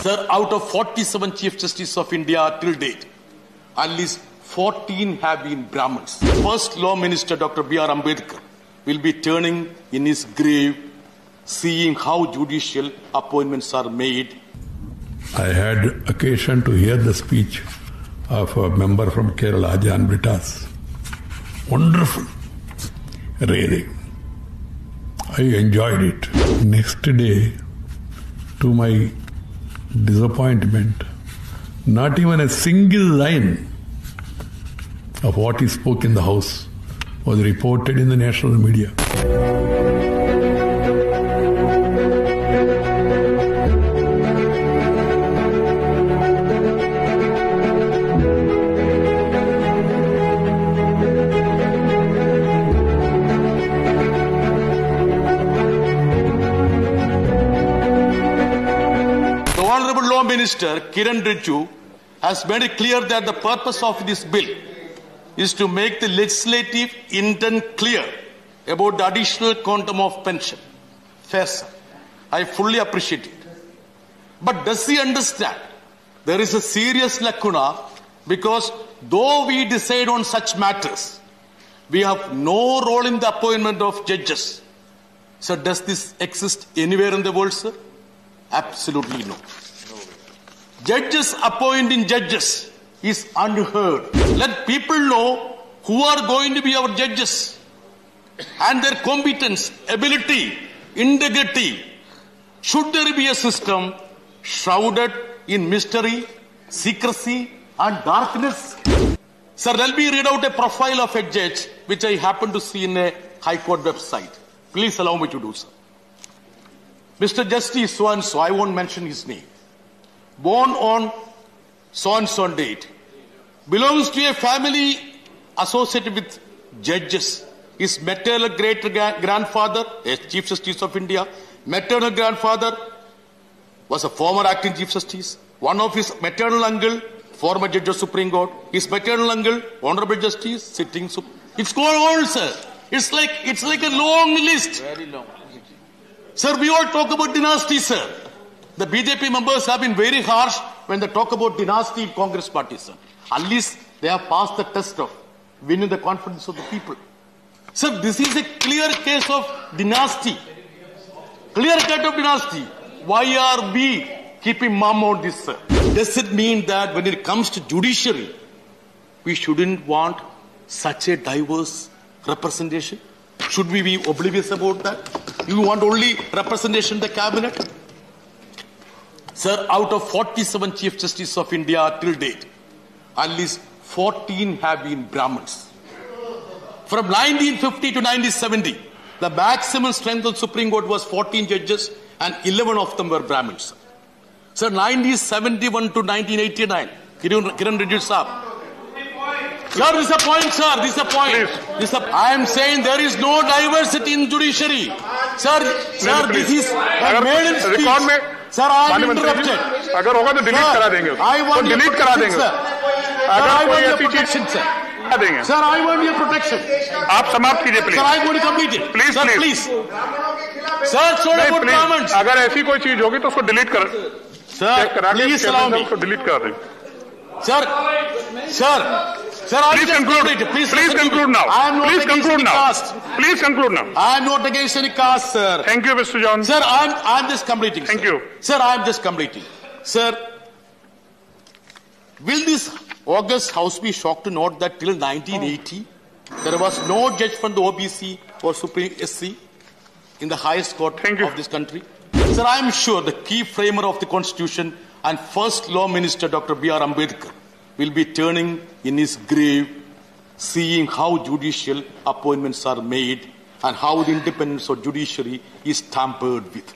Sir, out of 47 Chief Justices of India till date, at least 14 have been Brahmins. First Law Minister Dr. B.R. Ambedkar will be turning in his grave, seeing how judicial appointments are made. I had occasion to hear the speech of a member from Kerala, Jan Britas. Wonderful. Really. I enjoyed it. Next day, to my disappointment, not even a single line of what he spoke in the House was reported in the national media. Law Minister Kiran Rijiju has made it clear that the purpose of this bill is to make the legislative intent clear about the additional quantum of pension. Fair, sir. I fully appreciate it. But does he understand there is a serious lacuna because though we decide on such matters, we have no role in the appointment of judges. So does this exist anywhere in the world, sir? Absolutely no. Judges appointing judges is unheard. Let people know who are going to be our judges and their competence, ability, integrity. Should there be a system shrouded in mystery, secrecy and darkness? Sir, let me read out a profile of a judge which I happen to see in a High Court website. Please allow me to do so. Mr. Justice so-and-so, I won't mention his name. Born on so-and-so date, belongs to a family associated with judges. His maternal great-grandfather, a Chief Justice of India, maternal grandfather was a former acting Chief Justice. One of his maternal uncle, former Judge of Supreme Court. His maternal uncle, Honorable Justice, sitting. It's going on, sir. It's like a long list. Very long. Sir, we all talk about dynasty, sir. The BJP members have been very harsh when they talk about dynasty in Congress party, sir. At least they have passed the test of winning the confidence of the people. Sir, this is a clear case of dynasty. Clear cut of dynasty. Why are we keeping mum on this, sir? Does it mean that when it comes to judiciary, we shouldn't want such a diverse representation? Should we be oblivious about that? You want only representation in the cabinet? Sir, out of 47 Chief Justices of India till date, at least 14 have been Brahmins. From 1950 to 1970, the maximum strength of the Supreme Court was 14 judges and 11 of them were Brahmins. Sir, 1971 to 1989, Kiran Rijiju sir. Sir, this is a point, sir. This is a point. I am saying there is no diversity in judiciary. Sir, this is a maiden speech. Sir, I am interrupted. अगर होगा तो delete करा देंगे. I want delete करा देंगे. I want your protection, sir. देंगे. Sir, I want your protection. आप समाप्त कीजिए please. Sir, I want to complete it. Please, sir, please. Sir, it's not about comments. अगर ऐसी कोई चीज होगी तो उसको डिलीट कर. Sir, please allow me. उसको डिलीट करा देंगे. Sir, please conclude. Please conclude now. I am not please against conclude any now. caste. Please conclude now. I am not against any caste, sir. Thank you, Mr. John. Sir, I am just completing. Thank sir. you. Sir, I am just completing. Sir, will this August House be shocked to note that till 1980 there was no judge from the OBC or Supreme SC in the highest court of this country? Sir, I am sure the key framer of the Constitution and first Law Minister Dr. B.R. Ambedkar will be turning in his grave, seeing how judicial appointments are made and how the independence of judiciary is tampered with.